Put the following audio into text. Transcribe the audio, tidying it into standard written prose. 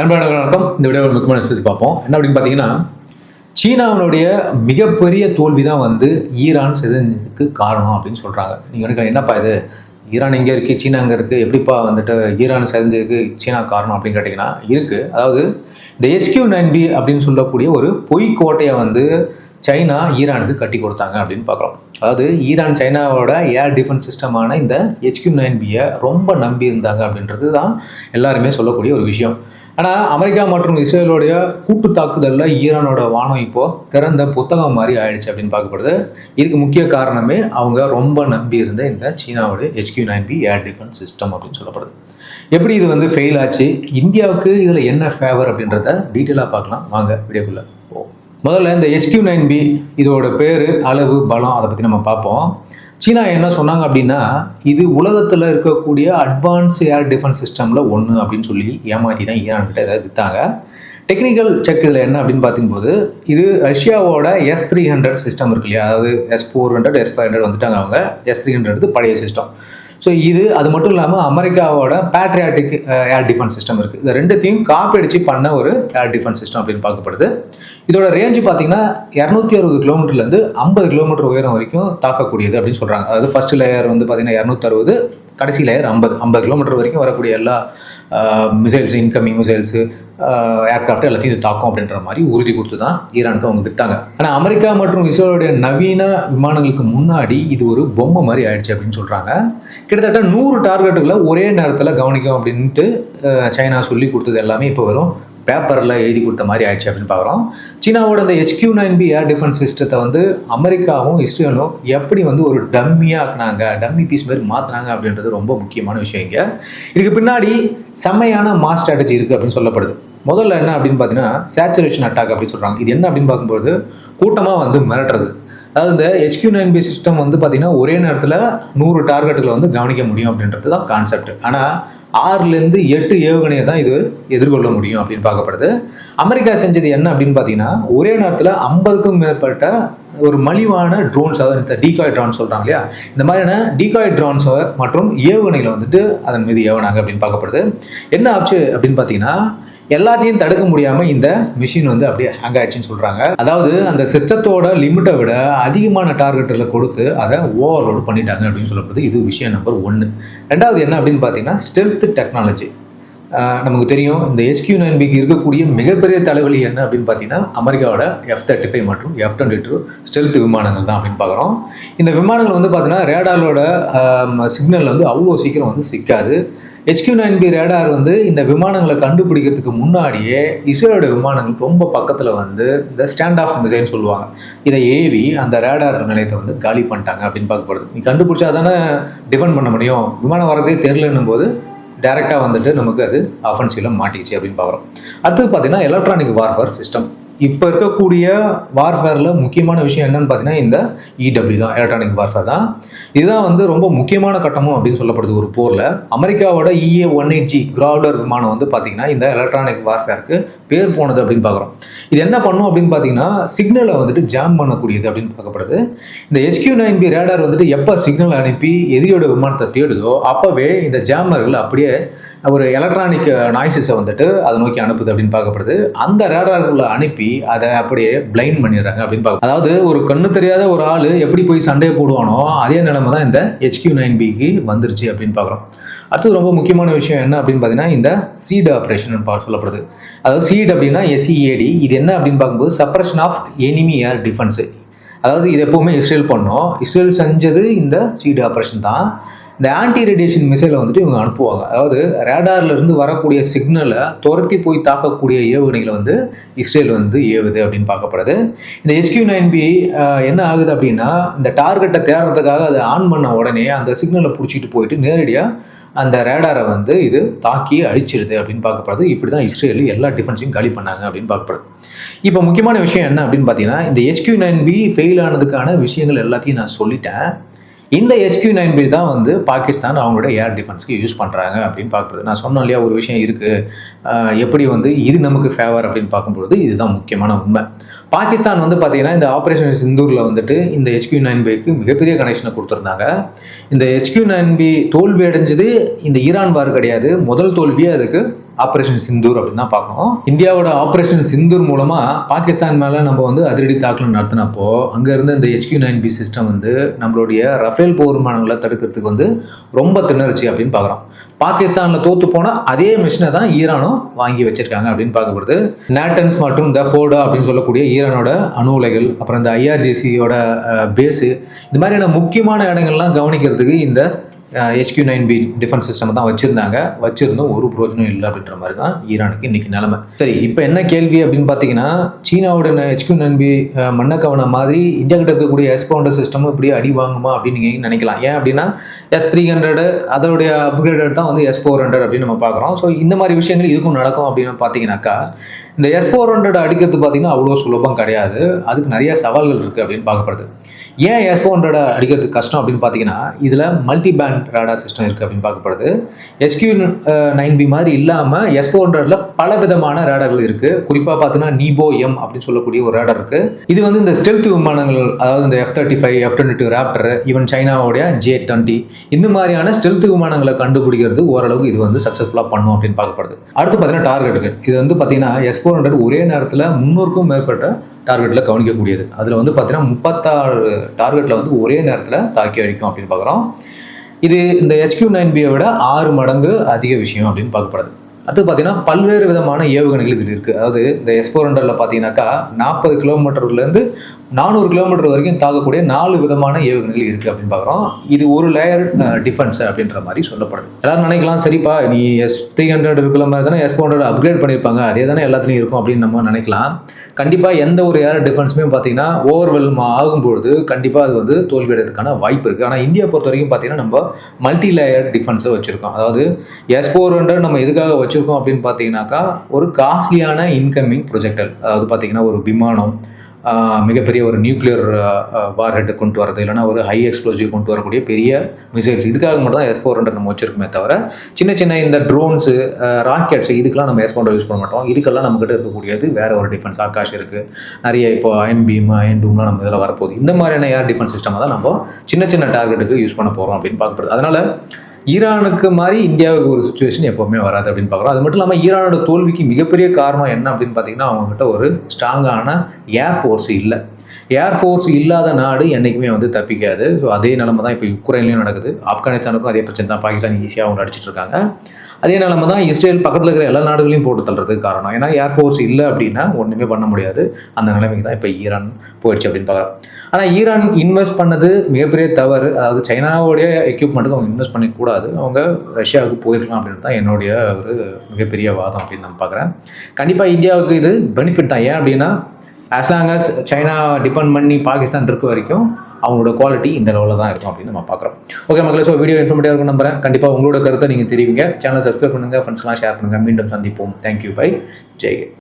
நண்பர்களே வணக்கம். இந்த வீடியோ ஒரு முக்கியமான விஷயத்தை பார்ப்போம். என்ன அப்படின்னு பார்த்தீங்கன்னா, சீனாவினுடைய மிகப்பெரிய தோல்வி தான் ஈரான் சிதைஞ்சதுக்கு காரணம் அப்படின்னு சொல்றாங்க. நீங்க நினைக்கலாம், என்னப்பா இது, ஈரான் இங்கே இருக்கு, சீனா அங்கே இருக்கு, எப்படிப்பா ஈரான் சிதைஞ்சதுக்கு சீனா காரணம் அப்படின்னு கேட்டிங்கன்னா இருக்கு. அதாவது இந்த HQ-9B அப்படின்னு சொல்லக்கூடிய ஒரு பொய் கோட்டையை சைனா ஈரானுக்கு கட்டி கொடுத்தாங்க அப்படின்னு பார்க்குறோம். அதாவது ஈரான் சைனாவோட ஏர் டிஃபென்ஸ் சிஸ்டமான இந்த HQ-9Bயை ரொம்ப நம்பி இருந்தாங்க அப்படின்றது தான் எல்லாருமே சொல்லக்கூடிய ஒரு விஷயம். ஆனால் அமெரிக்கா மற்றும் இஸ்ரேலோடைய கூட்டு தாக்குதலில் ஈரானோட வானம் இப்போது திறந்த புத்தகம் மாதிரி ஆயிடுச்சு அப்படின்னு பார்க்கப்படுது. இதுக்கு முக்கிய காரணமே அவங்க ரொம்ப நம்பி இருந்த இந்த சீனாவோட HQ-9B ஏர் டிஃபென்ஸ் சிஸ்டம் அப்படின்னு சொல்லப்படுது. எப்படி இது ஃபெயில் ஆச்சு, இந்தியாவுக்கு இதில் என்ன ஃபேவர் அப்படின்றத டீட்டெயிலாக பார்க்கலாம். வாங்க வீடியோக்குள்ளே போவோம். முதல்ல இந்த HQ-9B இதோட பேர், அளவு, பலம் அதை பற்றி நம்ம பார்ப்போம். சீனா என்ன சொன்னாங்க அப்படின்னா, இது உலகத்தில் இருக்கக்கூடிய அட்வான்ஸ் ஏர் டிஃபென்ஸ் சிஸ்டமில் ஒன்று அப்படின்னு சொல்லி ஏமாற்றி தான் ஈரான்கிட்ட ஏதாவது விற்றாங்க. டெக்னிக்கல் செக் இதில் என்ன அப்படின்னு பார்க்கும்போது, இது ரஷ்யாவோட S-300 சிஸ்டம் இருக்கு இல்லையா, அதாவது S-400 S-500 வந்துட்டாங்க. அவங்க S-300 பழைய சிஸ்டம். ஸோ அது மட்டும் இல்லாமல் அமெரிக்காவோட பேட்ரியாட்டிக் ஏர் டிஃபென்ஸ் சிஸ்டம் இருக்குது. இது ரெண்டுத்தையும் காப்பி அடிச்சு பண்ண ஒரு ஏர் டிஃபென்ஸ் சிஸ்டம் அப்படின்னு பார்க்கப்படுது. இதோட ரேஞ்சு பார்த்தீங்கன்னா 260 கிலோமீட்டர்லேருந்து 50 கிலோமீட்டர் உயரம் வரைக்கும் தாக்கக்கூடியது அப்படின்னு சொல்கிறாங்க. அதாவது ஃபர்ஸ்ட் லேயர் பார்த்தீங்கன்னா 260, கடைசி லேயர் 50 கிலோமீட்டர் வரைக்கும் வரக்கூடிய எல்லா மிசைல்ஸு, இன்கமிங் மிசைல்ஸு, ஏர்கிராஃப்ட் எல்லாத்தையும் இது தாக்கும் அப்படின்ற மாதிரி உறுதி கொடுத்து தான் ஈரானுக்கு அவங்க விற்றாங்க. ஆனால் அமெரிக்கா மற்றும் இஸ்ரேலுடைய நவீன விமானங்களுக்கு முன்னாடி இது ஒரு பொம்மை மாதிரி ஆயிடுச்சு அப்படின்னு சொல்கிறாங்க. கிட்டத்தட்ட 100 டார்கெட்டுகளை ஒரே நேரத்தில் கவனிக்கும் அப்படின்ட்டு சைனா சொல்லி கொடுத்தது எல்லாமே இப்போ வரும் பேப்பரில் எழுதி கொடுத்த மாதிரி ஆயிடுச்சு அப்படின்னு பார்க்குறோம். சீனாவோட இந்த HQ-9B ஏர் டிஃபென்ஸ் சிஸ்டத்தை அமெரிக்காவும் இஸ்ரேலும் எப்படி ஒரு டம்மியாக ஆக்குனாங்க, டம்மி பீஸ் மாதிரி மாற்றினாங்க அப்படின்றது ரொம்ப முக்கியமான விஷயம். இங்கே இதுக்கு பின்னாடி செம்மையான மாஸ் ஸ்ட்ராட்டஜி இருக்குது அப்படின்னு சொல்லப்படுது. முதல்ல என்ன அப்படின்னு பார்த்தீங்கன்னா சேச்சுரேஷன் அட்டாக் அப்படின்னு சொல்கிறாங்க. இது என்ன அப்படின்னு பார்க்கும்போது கூட்டமாக மிரட்டுறது. அதாவது இந்த HQ-9B சிஸ்டம் பார்த்தீங்கன்னா ஒரே நேரத்தில் 100 டார்கெட்டுகளை கவனிக்க முடியும் அப்படின்றது தான் கான்செப்ட். ஆனால் 6லேருந்து 8 ஏவுகணையை தான் இது எதிர்கொள்ள முடியும் அப்படின்னு பார்க்கப்படுது. அமெரிக்கா செஞ்சது என்ன அப்படின்னு பார்த்தீங்கன்னா, ஒரே நேரத்தில் 50க்கும் மேற்பட்ட ஒரு மலிவான ட்ரோன்ஸ், அதாவது இந்த டீகாய் ட்ரோன்ஸ் சொல்கிறாங்க இல்லையா, இந்த மாதிரியான டீகாய் ட்ரோன்ஸை மற்றும் ஏவுகணைகளை அதன் மீது ஏவுனாங்க அப்படின்னு பார்க்கப்படுது. என்ன ஆச்சு அப்படின்னு பார்த்தீங்கன்னா, எல்லாத்தையும் தடுக்க முடியாமல் இந்த மிஷின் அப்படியே ஹேங் ஆயிடுச்சுன்னு சொல்கிறாங்க. அதாவது அந்த சிஸ்டத்தோட லிமிட்டை விட அதிகமான டார்கெட்டில் கொடுத்து அதை ஓவர்லோடு பண்ணிட்டாங்க அப்படின்னு சொல்லப்படுது. இது விஷயம் நம்பர் 1. ரெண்டாவது என்ன அப்படின்னு பார்த்தீங்கன்னா ஸ்டெல்த் டெக்னாலஜி. நமக்கு தெரியும், இந்த HQ-9Bக்கு இருக்கக்கூடிய மிகப்பெரிய தலைவலி என்ன அப்படின்னு பார்த்தீங்கன்னா அமெரிக்காவோட F-35 மற்றும் F-22 ஸ்டெல்த் விமானங்கள் தான் அப்படின்னு பார்க்குறோம். இந்த விமானங்கள் பார்த்தீங்கன்னா ரேடாரோட சிக்னல் அவ்வளோ சீக்கிரம் சிக்காது. HQ-9B ரேடார் இந்த விமானங்களை கண்டுபிடிக்கிறதுக்கு முன்னாடியே இஸ்ரேலோட விமானங்கள் ரொம்ப பக்கத்தில் இந்த ஸ்டாண்ட் ஆஃப் மிசைல்னு சொல்லுவாங்க, இதை ஏவி அந்த ரேடார் நிலையத்தை காலி பண்ணிட்டாங்க அப்படின்னு பார்க்கப்படுது. நீ கண்டுபிடிச்சா தானே டிஃபெண்ட் பண்ண முடியும், விமானம் வரதே தெரிலன்னும் போது டைரெக்டாக நமக்கு அது அஃபென்சிவில் மாட்டிச்சு அப்படின்னு பார்க்குறோம். அடுத்தது பார்த்தீங்கன்னா எலக்ட்ரானிக் வார்ஃபேர் சிஸ்டம். இப்போ இருக்கக்கூடிய வார்ஃபேரில் முக்கியமான விஷயம் என்னன்னு பார்த்தீங்கன்னா இந்த EW தான், எலக்ட்ரானிக் வார்ஃபேர் தான். இதுதான் ரொம்ப முக்கியமான கட்டமும் அப்படின்னு சொல்லப்படுது ஒரு போரில். அமெரிக்காவோட EA-180 கிராவ்லர் விமானம் பார்த்தீங்கன்னா இந்த எலக்ட்ரானிக் வார்ஃபேருக்கு பேர் போனது அப்படின்னு பார்க்குறோம். இது என்ன பண்ணும் அப்படின்னு பார்த்தீங்கன்னா சிக்னலை ஜாம் பண்ணக்கூடியது அப்படின்னு பார்க்கப்படுது. இந்த HQ-9B ரேடார் எப்போ சிக்னல் அனுப்பி எதிரியோட விமானத்தை தேடுதோ அப்போவே இந்த ஜாமர்கள் அப்படியே ஒரு எலக்ட்ரானிக் நாய்ஸஸை அதை நோக்கி அனுப்புது அப்படின்னு பார்க்கப்படுது. அந்த ரேடாருக்குள்ள அனுப்பி அதை அப்படியே பிளைண்ட் பண்ணிடுறாங்க அப்படின்னு பார்க்க. அதாவது ஒரு கண்ணு தெரியாத ஒரு ஆள் எப்படி போய் சண்டையை போடுவானோ அதே நிலைமை தான் இந்த HQ-9Bக்கு வந்துருச்சு அப்படின்னு பார்க்குறோம். அடுத்தது ரொம்ப முக்கியமான விஷயம் என்ன அப்படின்னு பார்த்தீங்கன்னா இந்த சீட் ஆப்ரேஷன் சொல்லப்படுது. அதாவது சீட் அப்படின்னா SEAD. இது என்ன அப்படின்னு பார்க்கும்போது suppression of enemy air defence. அதாவது இது எப்போவுமே இஸ்ரேல் பண்ணோம். இஸ்ரேல் செஞ்சது இந்த சீட் ஆப்ரேஷன் தான். இந்த ஆன்டி ரேடியேஷன் மிசைலை இவங்க அனுப்புவாங்க. அதாவது ரேடார்லேருந்து வரக்கூடிய சிக்னலை துரத்தி போய் தாக்கக்கூடிய ஏவுகணைகளை இஸ்ரேல் ஏவுது அப்படின்னு பார்க்கப்படுது. இந்த HQ-9B என்ன ஆகுது அப்படின்னா, இந்த டார்கெட்டை தேடுறதுக்காக அதை ஆன் பண்ண உடனே அந்த சிக்னலை பிடிச்சிட்டு போயிட்டு நேரடியாக அந்த ரேடாரை இது தாக்கி அழிச்சிடுது அப்படின்னு பார்க்கப்படுது. இப்படி தான் இஸ்ரேல் எல்லா டிஃபென்ஸையும் காலி பண்ணாங்க அப்படின்னு பார்க்கப்படுது. இப்போ முக்கியமான விஷயம் என்ன அப்படின்னு பார்த்தீங்கன்னா, இந்த HQ-9B ஃபெயில் ஆனதுக்கான விஷயங்கள் எல்லாத்தையும் நான் சொல்லிட்டேன். இந்த HQ-9B தான் பாகிஸ்தான் அவங்களோட ஏர் டிஃபென்ஸ்க்கு யூஸ் பண்ணுறாங்க அப்படின்னு பார்க்குறது. நான் சொன்னேன் இல்லையா, ஒரு விஷயம் இருக்குது, எப்படி இது நமக்கு ஃபேவர் அப்படின்னு பார்க்கும்போது இதுதான் முக்கியமான உண்மை. பாகிஸ்தான் பார்த்தீங்கன்னா இந்த ஆப்ரேஷன் சிந்தூரில் இந்த HQ-9Bக்கு மிகப்பெரிய கனெக்ஷனை கொடுத்துருந்தாங்க. இந்த HQ-9B தோல்வி அடைஞ்சது இந்த ஈரான் வார் கிடையாது. முதல் தோல்வியே அதுக்கு ஆப்ரேஷன் சிந்தூர் அப்படின்னு தான் பார்க்கணும். இந்தியாவோட ஆப்ரேஷன் சிந்தூர் மூலமா பாகிஸ்தான் மேல நம்ம வந்து அதிரடி தாக்குதல் நடத்தினப்போ அங்க இருந்த இந்த HQ-9B சிஸ்டம் வந்து நம்மளுடைய ரஃபேல் போர் விமானங்களை தடுக்கிறதுக்கு வந்து ரொம்ப திணறுச்சு அப்படின்னு பார்க்குறோம். பாகிஸ்தான்ல தோத்து போன அதே மிஷினை தான் ஈரானும் வாங்கி வச்சிருக்காங்க அப்படின்னு பார்க்கப்படுது. நேட்டன்ஸ் மற்றும் இந்த ஃபோர்டா அப்படின்னு சொல்லக்கூடிய ஈரானோட அணு உலைகள், அப்புறம் இந்த IRGCயோட பேஸு, இந்த மாதிரியான முக்கியமான இடங்கள்லாம் கவனிக்கிறதுக்கு இந்த HQ-9B டிஃபென்ஸ் சிஸ்டம் தான் வச்சிருந்தோம் ஒரு பிரோஜனம் இல்லை அப்படின்ற மாதிரி தான் ஈரானுக்கு இன்னைக்கு நிலைமை. சரி, இப்போ என்ன கேள்வி அப்படின்னு பார்த்தீங்கன்னா, சீனாவோட HQ-9B மண்ணக்கவன மாதிரி இந்தியா கிட்ட இருக்கக்கூடிய S-400 சிஸ்டமும் இப்படி அடி வாங்குமா அப்படின்னு நீங்கள் நினைக்கலாம். ஏன் அப்படின்னா S-300 அதோடைய அப்கிரேடட் தான் வந்து S-400 அப்படின்னு நம்ம பார்க்குறோம். ஸோ இந்த மாதிரி விஷயங்கள் இதுக்கும் நடக்கும் அப்படின்னு பார்த்தீங்கன்னாக்கா, இந்த S-400 அடிக்கிறது பார்த்தீங்கன்னா அவ்வளோ சுலபம் கிடையாது. அதுக்கு நிறைய சவால்கள் இருக்குது அப்படின்னு பார்க்கப்படுது. ஏன் S-400 அடிக்கிறது கஷ்டம் அப்படின்னு பார்த்தீங்கன்னா, இதில் மல்டி பேண்ட் ரேடார் சிஸ்டம் இருக்குது அப்படின்னு பார்க்கப்படுது. HQ-9B மாதிரி இல்லாமல் S-400ல பல விதமான ரேடார்கள் இருக்குது. குறிப்பாக பார்த்தீங்கன்னா நீபோ M அப்படின்னு சொல்லக்கூடிய ஒரு ரேடார் இருக்குது. இது வந்து இந்த ஸ்டெல்த் விமானங்கள், அதாவது இந்த F-35, F-22 raptor, even சைனாவுடைய J-20 இந்த மாதிரியான ஸ்டெல்த் விமானங்களை கண்டுபிடிக்கிறது ஓரளவுக்கு இது வந்து சக்ஸஸ்ஃபுல்லாக பண்ணும் அப்படின்னு பார்க்கப்படுது. அடுத்து பார்த்தீங்கன்னா டார்கெட்டுகள். இது வந்து பார்த்தீங்கன்னா S-400 ஒரே நேரத்தில் 300க்கும் மேற்பட்ட டார்கெட்டில் கவனிக்கக்கூடியது. அதில் வந்து பார்த்தீங்கன்னா 36 டார்கெட்டில் வந்து ஒரே நேரத்தில் தாக்கி அடிக்கும் அப்படின்னு பார்க்குறோம். இது இந்த HQ-9B விட 6 மடங்கு அதிக விஷயம் அப்படின்னு பார்க்கப்படுது. அடுத்து பார்த்தீங்கன்னா பல்வேறு விதமான ஏவுகணைகள் இதில் இருக்குது. அதாவது இந்த S-400ல பார்த்தீங்கன்னாக்கா 40 கிலோமீட்டர்லேருந்து 400 கிலோமீட்டர் வரைக்கும் தாக்கக்கூடிய 4 விதமான ஏவுகணைகள் இருக்குது அப்படின்னு பார்க்குறோம். இது ஒரு லேயர் டிஃபென்ஸ் அப்படின்ற மாதிரி சொல்லப்படுது. எல்லாரும் நினைக்கலாம், சரிப்பா நீ S-300 இருக்கிற மாதிரி தானே S-400 அப்கிரேட் பண்ணியிருப்பாங்க, அதே தானே எல்லாத்துலையும் இருக்கும் அப்படின்னு நம்ம நினைக்கலாம். கண்டிப்பாக எந்த ஒரு ஏர் டிஃபென்ஸுமே பார்த்தீங்கன்னா ஓவர்வெல்ம் ஆகும்பொழுது கண்டிப்பாக அது வந்து தோல்வியடைறதுக்கான வாய்ப்பு இருக்குது. ஆனால் இந்தியா பொறுத்த வரைக்கும் பார்த்தீங்கன்னா நம்ம மல்டி லேயர் டிஃபென்ஸை வச்சுருக்கோம். அதாவது S-400 நம்ம எதுக்காக வச்சுருக்கோம் அப்படின்னு பார்த்தீங்கன்னாக்கா, ஒரு காஸ்ட்லியான இன்கமிங் ப்ரொஜெக்டர், அதாவது பார்த்தீங்கன்னா ஒரு விமானம், மிகப்பெரிய ஒரு நியூக்ளியர் வார் ஹெட்டை கொண்டு வரது, இல்லைனா ஒரு ஹை எக்ஸ்ப்ளோசிவ் கொண்டு வரக்கூடிய பெரிய மிசைல்ஸ், இதுக்காக மட்டும் தான் S-400 நம்ம வச்சிருக்குமே தவிர சின்ன சின்ன இந்த ட்ரோன்ஸு, ராக்கெட்ஸ் இதுக்கெல்லாம் நம்ம S-400 யூஸ் பண்ண மாட்டோம். இதுக்கெல்லாம் நம்மகிட்ட இருக்கக்கூடியது வேற ஒரு டிஃபென்ஸ். ஆகாஷ் இருக்குது, நிறைய இப்போ அயன் பீம், அயன் டூம்லாம் நம்ம இதில் வரப்போகுது. இந்த மாதிரியான ஏர் டிஃபென்ஸ் சிஸ்டம் தான் நம்ம சின்ன சின்ன டார்கெட்டுக்கு யூஸ் பண்ண போகிறோம் அப்படின்னு பார்க்கப்படுது. அதனால ஈரானுக்கு மாதிரி இந்தியாவுக்கு ஒரு சுச்சுவேஷன் எப்போவுமே வராது அப்படின்னு பார்க்குறோம். அது மட்டும் இல்லாமல் ஈரானோட தோல்விக்கு மிகப்பெரிய காரணம் என்ன அப்படின்னு பார்த்தீங்கன்னா, அவங்ககிட்ட ஒரு ஸ்ட்ராங்கான ஏர்ஃபோர்ஸ் இல்லை. ஏர்ஃபோர்ஸ் இல்லாத நாடு என்றைக்குமே வந்து தப்பிக்காது. ஸோ அதே நிலைமை தான் இப்போ யுக்ரைன்லையும் நடக்குது. ஆப்கானிஸ்தானுக்கும் அதே பிரச்சனை தான். பாகிஸ்தான் ஈஸியாக அவங்க அடிச்சிட்டு இருக்காங்க. அதே நிலைமை தான் இஸ்ரேல் பக்கத்தில் இருக்கிற எல்லா நாடுகளையும் போட்டு தள்ளுறதுக்கு காரணம். ஏன்னா ஏர்ஃபோர்ஸ் இல்லை அப்படின்னா ஒன்றுமே பண்ண முடியாது. அந்த நிலைமைக்கு தான் இப்போ ஈரான் போயிடுச்சு அப்படின்னு பார்க்குறோம். ஆனால் ஈரான் இன்வெஸ்ட் பண்ணது மிகப்பெரிய தவறு. அதாவது சைனாவுடைய எக்யூப்மெண்ட்டுக்கு அவங்க இன்வெஸ்ட் பண்ணிக்கூடாது, அவங்க ரஷ்யாவுக்கு போயிருக்கலாம் அப்படின்னு தான் என்னுடைய ஒரு மிகப்பெரிய வாதம் அப்படின்னு நான் பார்க்குறேன். கண்டிப்பாக இந்தியாவுக்கு இது பெனிஃபிட் தான். ஏன் அப்படின்னா as long as China depend பண்ணி பாகிஸ்தான் இருக்க வரைக்கும் அவங்களோட குவாலிட்டி இந்த லெவலில் தான் இருக்கும் அப்படின்னு நம்ம பார்க்குறோம். ஓகே மக்களே, ஸோ வீடியோ இன்ஃபர்மேட்டிவாக இருக்கும் நம்புறேன். கண்டிப்பாக உங்களோட கருத்தை நீங்கள் தெரிவிங்க. சேனல் சப்ஸ்கிரைப் பண்ணுங்கள், ஃப்ரெண்ட்ஸ்லாம் ஷேர் பண்ணுங்கள். மீண்டும் சந்திப்போம். தேங்க்யூ. பை. ஜெய்.